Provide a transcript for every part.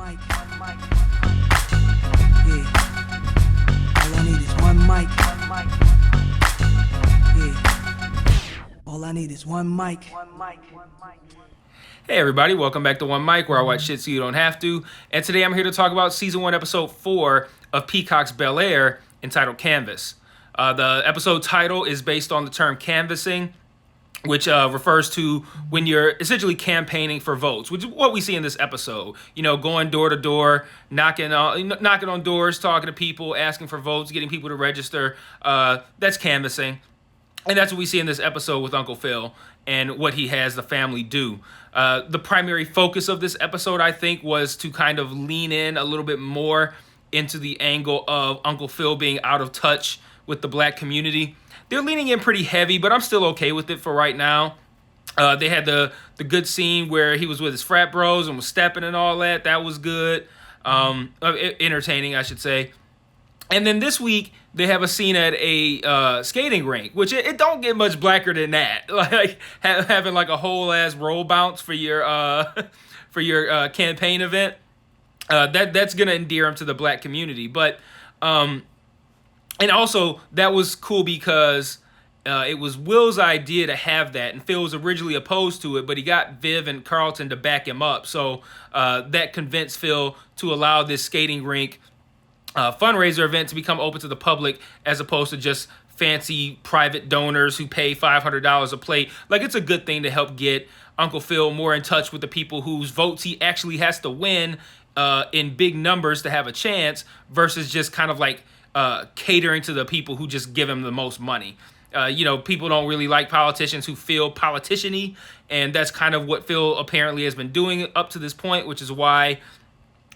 mic. Yeah. All I need is one mic. Yeah. All I need is one mic. Hey everybody, welcome back to One Mic, where I watch shit so you don't have to. And today I'm here to talk about Season 1, Episode 4 of Peacock's Bel-Air, entitled Canvas. The episode title is based on the term canvassing, which refers to when you're essentially campaigning for votes, which is what we see in this episode. You know, going door to door, knocking on doors, talking to people, asking for votes, getting people to register. That's canvassing. And that's what we see in this episode with Uncle Phil and what he has the family do. The primary focus of this episode, I think, was to kind of lean in a little bit more into the angle of Uncle Phil being out of touch with the black community. They're leaning in pretty heavy, but I'm still okay with it for right now. They had the good scene where he was with his frat bros and was stepping and all that. That was good. Entertaining, I should say. And then this week, they have a scene at a skating rink, which it don't get much blacker than that. Like having like a whole ass roll bounce for your campaign event. That's gonna endear him to the black community. But and also that was cool because it was Will's idea to have that, and Phil was originally opposed to it, but he got Viv and Carlton to back him up. So that convinced Phil to allow this skating rink fundraiser event to become open to the public, as opposed to just fancy private donors who pay $500 a plate. Like, it's a good thing to help get Uncle Phil more in touch with the people whose votes he actually has to win in big numbers to have a chance, versus just kind of like catering to the people who just give him the most money. People don't really like politicians who feel politician-y, and that's kind of what Phil apparently has been doing up to this point, which is why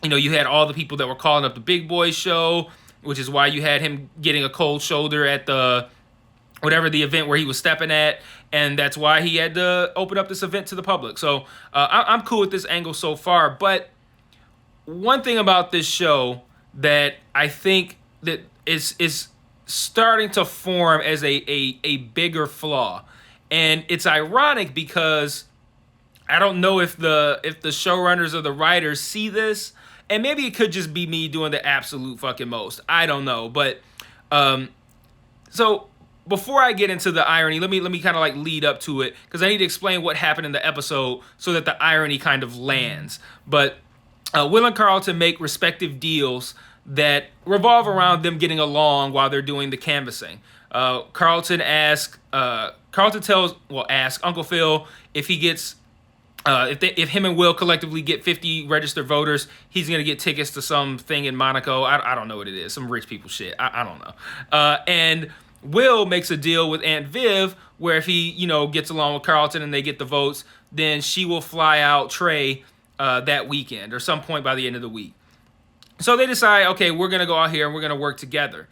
you had all the people that were calling up the Big Boy show, which is why you had him getting a cold shoulder at the event where he was stepping at, and that's why he had to open up this event to the public. So I'm cool with this angle so far. But one thing about this show that I think that is starting to form as a bigger flaw, and it's ironic because I don't know if the showrunners or the writers see this. And maybe it could just be me doing the absolute fucking most. I don't know. But so before I get into the irony, let me kind of like lead up to it, because I need to explain what happened in the episode so that the irony kind of lands. But Will and Carlton make respective deals that revolve around them getting along while they're doing the canvassing. Carlton asks Uncle Phil if he gets if him and Will collectively get 50 registered voters, he's going to get tickets to something in Monaco. I don't know what it is. Some rich people shit. I don't know. And Will makes a deal with Aunt Viv where if he, gets along with Carlton and they get the votes, then she will fly out Trey that weekend or some point by the end of the week. So they decide, okay, we're going to go out here and we're going to work together.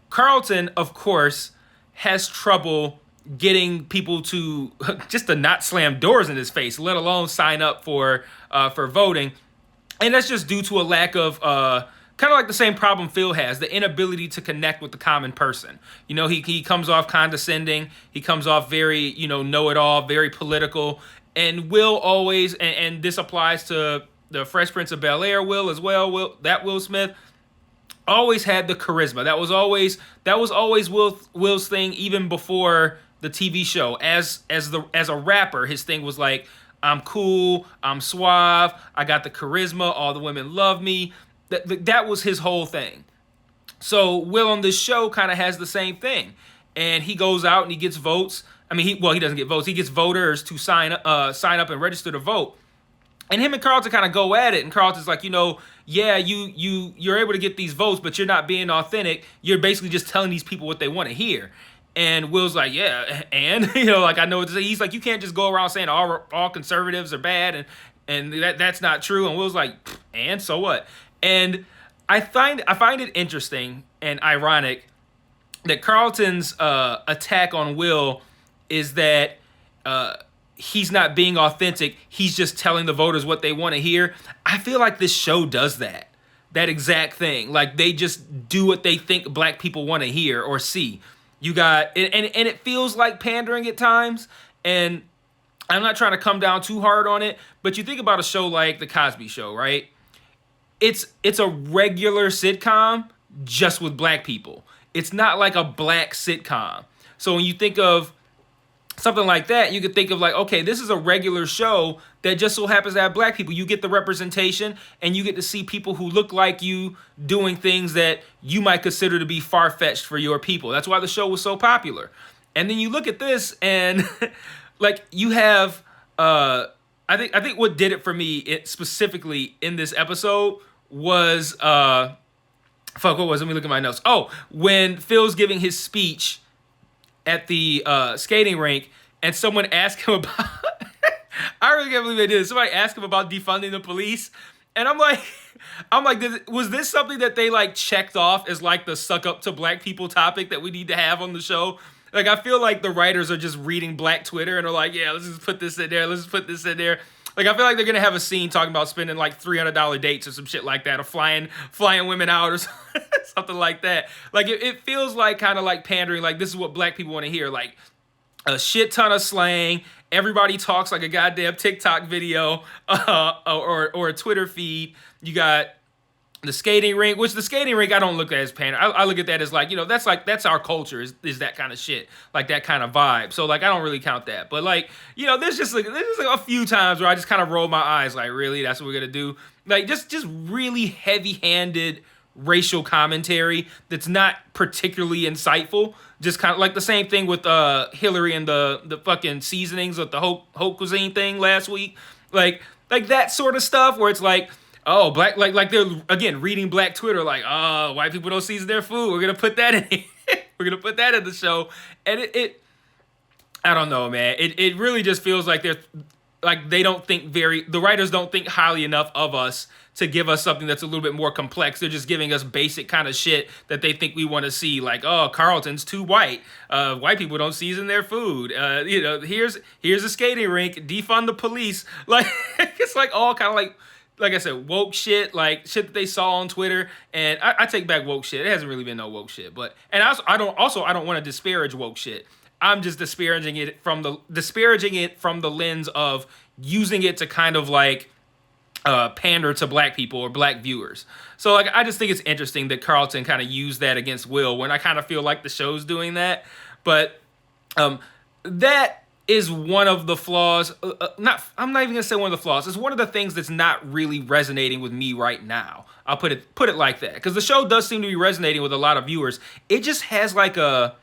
Carlton, of course, has trouble getting people to just to not slam doors in his face, let alone sign up for voting. And that's just due to a lack of kind of like the same problem Phil has, the inability to connect with the common person. He comes off condescending. He comes off very, know-it-all, very political. And Will always, and this applies to the Fresh Prince of Bel-Air Will as well, Will Smith, always had the charisma. That was always Will's thing, even before the TV show. As a rapper, his thing was like, I'm cool, I'm suave, I got the charisma, all the women love me. That was his whole thing. So Will on this show kind of has the same thing, and he goes out and he gets votes. I mean, he doesn't get votes. He gets voters to sign up and register to vote. And him and Carlton kind of go at it, and Carlton's like, yeah, you're able to get these votes, but you're not being authentic. You're basically just telling these people what they want to hear. And Will's like, yeah, and I know what to say. He's like, you can't just go around saying all conservatives are bad, and that's not true. And Will's like, and so what? And I find it interesting and ironic that Carlton's attack on Will is that he's not being authentic. He's just telling the voters what they want to hear. I feel like this show does that exact thing. Like, they just do what they think black people want to hear or see. You got, and it feels like pandering at times, and I'm not trying to come down too hard on it, but you think about a show like The Cosby Show, right? it's a regular sitcom just with black people. It's not like a black sitcom. So when you think of something like that, you could think of like, okay, this is a regular show that just so happens to have black people. You get the representation and you get to see people who look like you doing things that you might consider to be far-fetched for your people. That's why the show was so popular. And then you look at this and like you have I think what did it for me specifically in this episode was what was it? Let me look at my notes. Oh, when Phil's giving his speech at the skating rink and someone asked him about I really can't believe they did it. Somebody asked him about defunding the police, and I'm like was this something that they like checked off as like the suck up to black people topic that we need to have on the show? Like, I feel like the writers are just reading black Twitter and are like, yeah, let's just put this in there, let's just put this in there. Like, I feel like they're gonna have a scene talking about spending like $300 dates or some shit like that, or flying women out or something like that. Like, it feels like kind of like pandering, like this is what black people want to hear, like a shit ton of slang. Everybody talks like a goddamn TikTok video or a Twitter feed. You got the skating rink, which the skating rink I don't look at as pandering. I look at that as like, you know, that's our culture is that kind of shit, like that kind of vibe. So like I don't really count that. But like, you know, there's just like a few times where I just kind of roll my eyes like, really, that's what we're gonna do? Like just really heavy-handed racial commentary that's not particularly insightful. Just kind of like the same thing with Hillary and the fucking seasonings with the haute cuisine thing last week. Like that sort of stuff where it's like, oh, black, like they're again reading black Twitter, like, oh, white people don't season their food. We're gonna put that in. We're gonna put that in the show, and it I don't know, man. It really just feels like the writers don't think highly enough of us to give us something that's a little bit more complex. They're just giving us basic kind of shit that they think we want to see, like, oh, Carlton's too white. White people don't season their food. You know, here's a skating rink. Defund the police. Like it's like all kind of like I said, woke shit, like shit that they saw on Twitter. And I take back woke shit. It hasn't really been no woke shit, but I don't want to disparage woke shit. I'm just disparaging it from the lens of using it to kind of like pander to black people or black viewers. So like I just think it's interesting that Carlton kind of used that against Will when I kind of feel like the show's doing that. But that is one of the flaws. I'm not even gonna say one of the flaws. It's one of the things that's not really resonating with me right now. I'll put it like that, because the show does seem to be resonating with a lot of viewers. It just has like that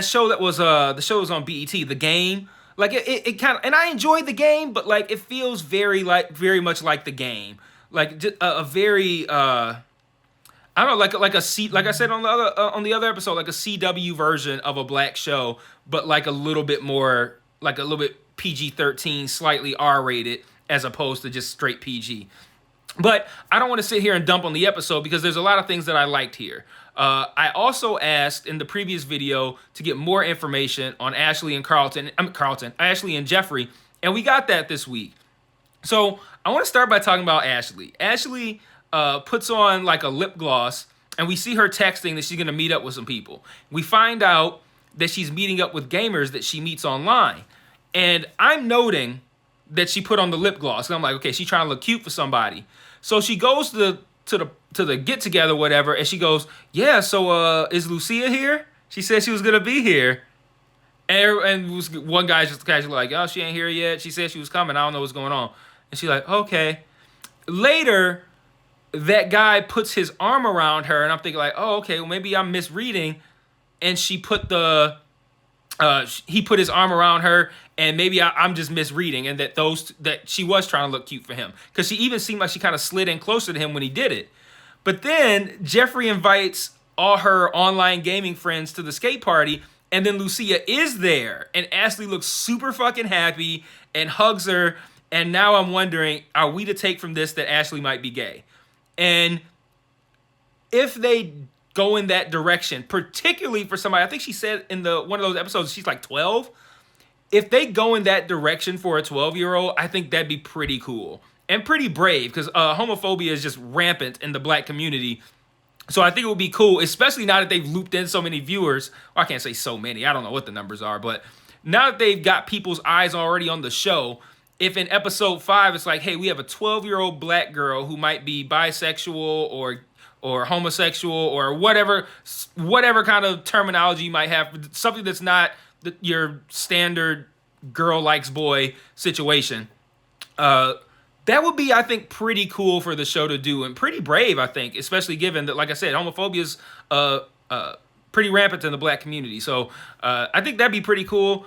show that was the show was on BET, The Game. Like it kind of, and I enjoyed The Game, but like it feels very much like The Game, like just a very I don't know, like I said on the other episode, like a CW version of a black show, but like a little bit more, like a little bit PG-13, slightly R-rated, as opposed to just straight PG. But I don't want to sit here and dump on the episode because there's a lot of things that I liked here. I also asked in the previous video to get more information on Ashley and Ashley and Jeffrey, and we got that this week. So I want to start by talking about Ashley. Ashley puts on like a lip gloss, and we see her texting that she's going to meet up with some people. We find out that she's meeting up with gamers that she meets online. And I'm noting that she put on the lip gloss, and I'm like, okay, she's trying to look cute for somebody. So she goes to the get together, whatever, and she goes, yeah, so is Lucia here? She said she was gonna be here. And one guy's just casually like, oh, she ain't here yet. She said she was coming. I don't know what's going on. And she's like, okay. Later, that guy puts his arm around her, and I'm thinking like, oh, okay, well, maybe I'm misreading. And she put he put his arm around her, and maybe I'm just misreading, and that she was trying to look cute for him, because she even seemed like she kind of slid in closer to him when he did it. But then Jeffrey invites all her online gaming friends to the skate party, and then Lucia is there, and Ashley looks super fucking happy and hugs her. And now I'm wondering, are we to take from this that Ashley might be gay? And if they go in that direction, particularly for somebody, I think she said in one of those episodes she's like 12. If they go in that direction for a 12-year-old, I think that'd be pretty cool and pretty brave, because homophobia is just rampant in the black community. So I think it would be cool, especially now that they've looped in so many viewers. Well, I can't say so many. I don't know what the numbers are, but now that they've got people's eyes already on the show, if in episode 5 it's like, hey, we have a 12-year-old black girl who might be bisexual or homosexual or whatever kind of terminology you might have, something that's not your standard girl likes boy situation. That would be, I think, pretty cool for the show to do, and pretty brave, I think, especially given that, like I said, homophobia is pretty rampant in the black community. So I think that'd be pretty cool.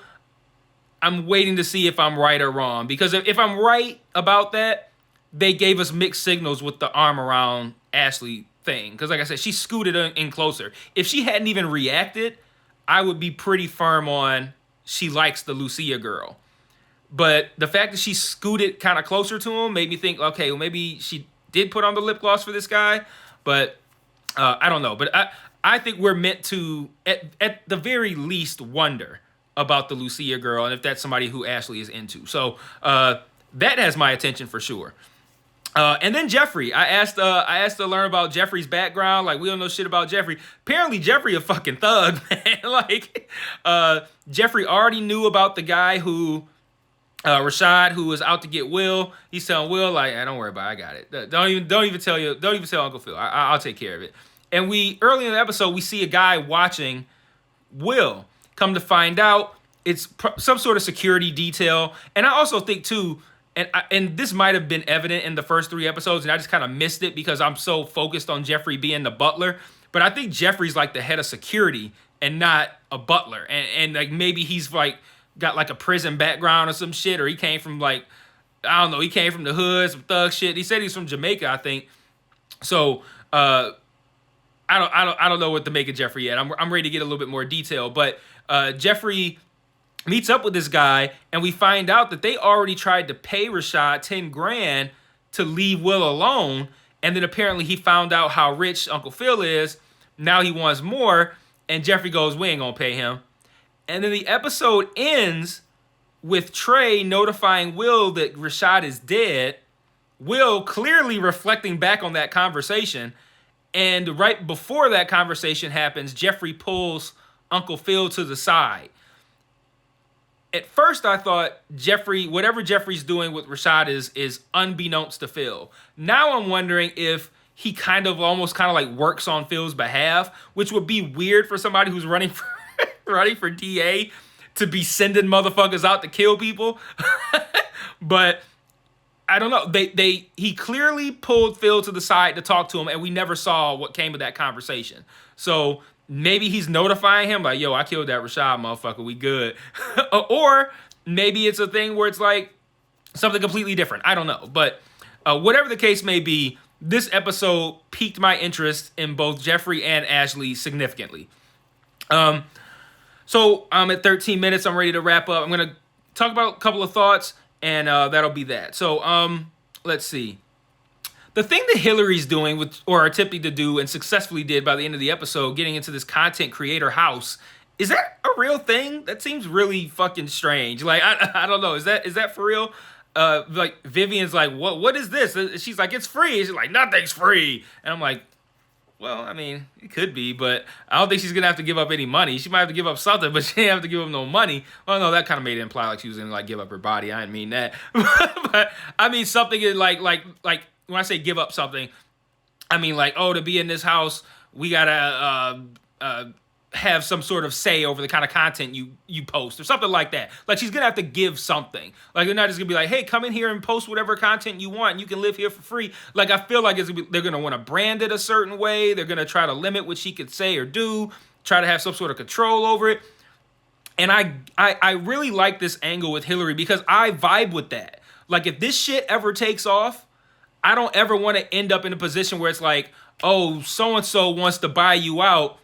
I'm waiting to see if I'm right or wrong, because if I'm right about that, they gave us mixed signals with the arm around Ashley thing. Because like I said, she scooted in closer. If she hadn't even reacted, I would be pretty firm on she likes the Lucia girl. But the fact that she scooted kind of closer to him made me think, okay, well, maybe she did put on the lip gloss for this guy. But I don't know. But I think we're meant to, at the very least, wonder about the Lucia girl and if that's somebody who Ashley is into. So that has my attention for sure. And then Jeffrey, I asked to learn about Jeffrey's background. Like, we don't know shit about Jeffrey. Apparently, Jeffrey a fucking thug, man. Like, Jeffrey already knew about the guy who, Rashad, who was out to get Will. He's telling Will, like, don't worry about it, I got it. Don't even tell Uncle Phil. I'll take care of it. And early in the episode, we see a guy watching Will. Come to find out, it's some sort of security detail. And I also think too, and this might have been evident in the first 3 episodes, and I just kind of missed it because I'm so focused on Jeffrey being the butler. But I think Jeffrey's like the head of security and not a butler. And like maybe he's like got like a prison background or some shit, or he came from like, I don't know, he came from the hood, some thug shit. He said he's from Jamaica, I think. So I don't know what to make of Jeffrey yet. I'm ready to get a little bit more detail, but Jeffrey meets up with this guy, and we find out that they already tried to pay Rashad 10 grand to leave Will alone, and then apparently he found out how rich Uncle Phil is. Now he wants more, and Jeffrey goes, we ain't gonna pay him. And then the episode ends with Trey notifying Will that Rashad is dead, Will clearly reflecting back on that conversation, and right before that conversation happens, Jeffrey pulls Uncle Phil to the side. At first, I thought whatever Jeffrey's doing with Rashad is unbeknownst to Phil. Now I'm wondering if he almost like works on Phil's behalf, which would be weird for somebody who's running for DA to be sending motherfuckers out to kill people. But I don't know. He clearly pulled Phil to the side to talk to him, and we never saw what came of that conversation. So maybe he's notifying him like, yo, I killed that Rashad motherfucker, we good. Or maybe it's a thing where it's like something completely different. I don't know. But whatever the case may be, this episode piqued my interest in both Jeffrey and Ashley significantly. So I'm at 13 minutes. I'm ready to wrap up. I'm going to talk about a couple of thoughts, and that'll be that. So let's see. The thing that Hillary's doing or attempting to do and successfully did by the end of the episode, getting into this content creator house, is that a real thing? That seems really fucking strange. Like, I don't know. Is that for real? Like, Vivian's like, what is this? She's like, it's free. She's like, nothing's free. And I'm like, well, I mean, it could be, but I don't think she's going to have to give up any money. She might have to give up something, but she didn't have to give up no money. Well, no, that kind of made it imply like she was going to like give up her body. I didn't mean that. But I mean something like when I say give up something, I mean like, oh, to be in this house, we got to have some sort of say over the kind of content you post or something like that. Like, she's going to have to give something. Like, they're not just going to be like, hey, come in here and post whatever content you want. And you can live here for free. Like, I feel like they're going to want to brand it a certain way. They're going to try to limit what she could say or do, try to have some sort of control over it. And I really like this angle with Hillary because I vibe with that. Like, if this shit ever takes off, I don't ever want to end up in a position where it's like, oh, so-and-so wants to buy you out,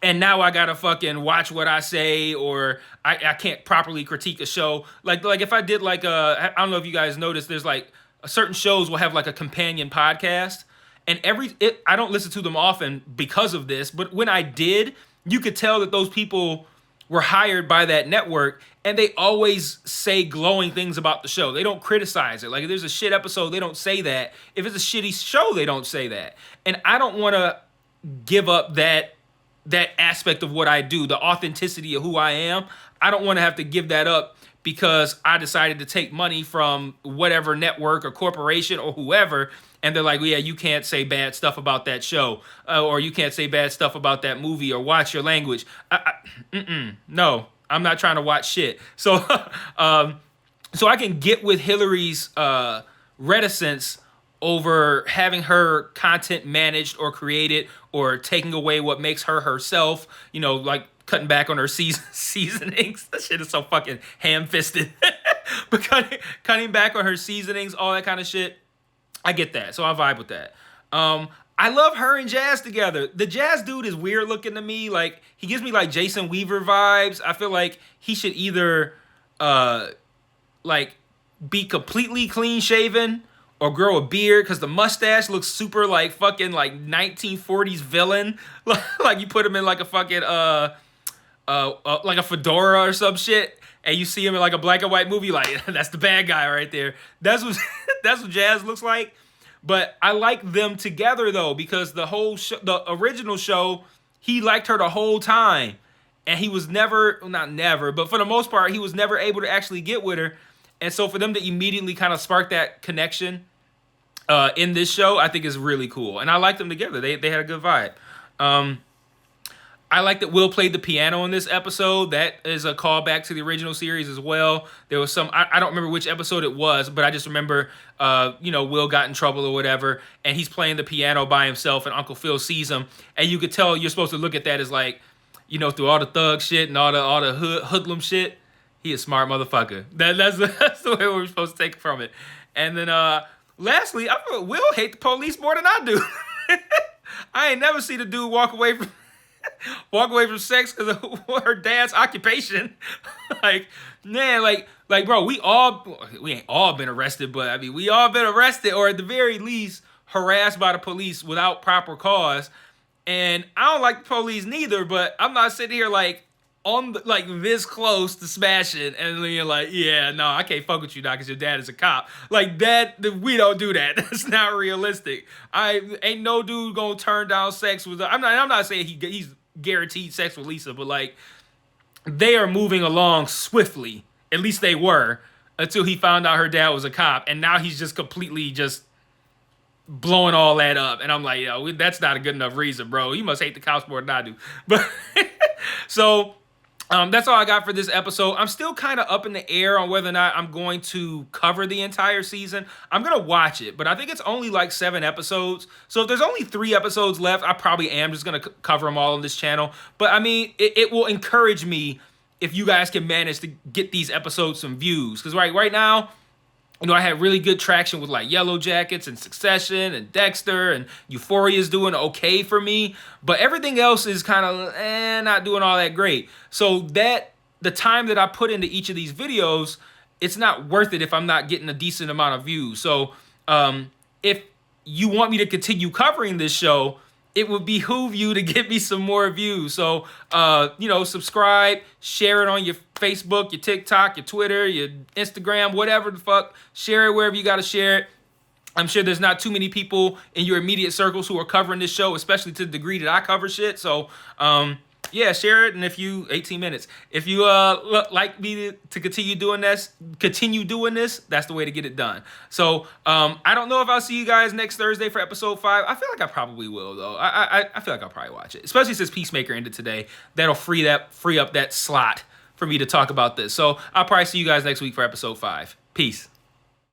and now I gotta fucking watch what I say, or I can't properly critique a show. Like if I did like I don't know if you guys noticed, there's like certain shows will have like a companion podcast, and I don't listen to them often because of this, but when I did, you could tell that those people were hired by that network, and they always say glowing things about the show. They don't criticize it. Like, if there's a shit episode, they don't say that. If it's a shitty show, they don't say that. And I don't want to give up that aspect of what I do, the authenticity of who I am. I don't want to have to give that up because I decided to take money from whatever network or corporation or whoever, and they're like, well, yeah, you can't say bad stuff about that show, or you can't say bad stuff about that movie, or watch your language. No, I'm not trying to watch shit. So, so I can get with Hillary's reticence over having her content managed or created, or taking away what makes her herself, you know, like cutting back on her seasonings. That shit is so fucking ham-fisted. But cutting back on her seasonings, all that kind of shit, I get that. So I vibe with that. I love her and Jazz together. The Jazz dude is weird looking to me. Like, he gives me like Jason Weaver vibes. I feel like he should either like be completely clean shaven or grow a beard, because the mustache looks super like fucking like 1940s villain. Like you put him in like a fucking like a fedora or some shit, and you see him in like a black and white movie, like that's the bad guy right there. That's what that's what Jazz looks like. But I like them together though, because the whole show, the original show, he liked her the whole time, and he was never, well, not never, but for the most part, he was never able to actually get with her. And so for them to immediately kind of spark that connection in this show, I think is really cool. And I like them together. They had a good vibe. I like that Will played the piano in this episode. That is a callback to the original series as well. There was some, I don't remember which episode it was, but I just remember, you know, Will got in trouble or whatever, and he's playing the piano by himself, and Uncle Phil sees him, and you could tell you're supposed to look at that as like, you know, through all the thug shit and all the hoodlum shit, he a smart motherfucker. That's the way we're supposed to take from it. And then lastly, I feel Will hate the police more than I do. I ain't never seen a dude walk away from sex because of her dad's occupation. Like, man, like, bro, we ain't all been arrested, but I mean, we all been arrested, or at the very least harassed by the police without proper cause. And I don't like the police neither, but I'm not sitting here like like this close to smashing, and then you're like, yeah, no, I can't fuck with you now because your dad is a cop. Like that, we don't do that. That's not realistic. Ain't no dude gonna turn down sex with. I'm not saying he's guaranteed sex with Lisa, but like they are moving along swiftly. At least they were, until he found out her dad was a cop, and now he's just completely just blowing all that up. And I'm like, yo, that's not a good enough reason, bro. You must hate the cops more than I do. But so. That's all I got for this episode. I'm still kind of up in the air on whether or not I'm going to cover the entire season. I'm going to watch it, but I think it's only like 7 episodes. So if there's only 3 episodes left, I probably am just going to cover them all on this channel. But I mean, it will encourage me if you guys can manage to get these episodes some views. Because right now, you know, I had really good traction with like Yellow Jackets and Succession and Dexter, and Euphoria is doing okay for me, but everything else is kind of not doing all that great. So that the time that I put into each of these videos, it's not worth it if I'm not getting a decent amount of views. So if you want me to continue covering this show, it would behoove you to give me some more views. So, you know, subscribe, share it on your Facebook, your TikTok, your Twitter, your Instagram, whatever the fuck. Share it wherever you got to share it. I'm sure there's not too many people in your immediate circles who are covering this show, especially to the degree that I cover shit. So, yeah, share it. And if you, 18 minutes, if you like me to continue doing this, that's the way to get it done. So I don't know if I'll see you guys next Thursday for episode 5. I feel like I probably will, though. I feel like I'll probably watch it, especially since Peacemaker ended today. That'll free up that slot for me to talk about this. So I'll probably see you guys next week for episode 5. Peace.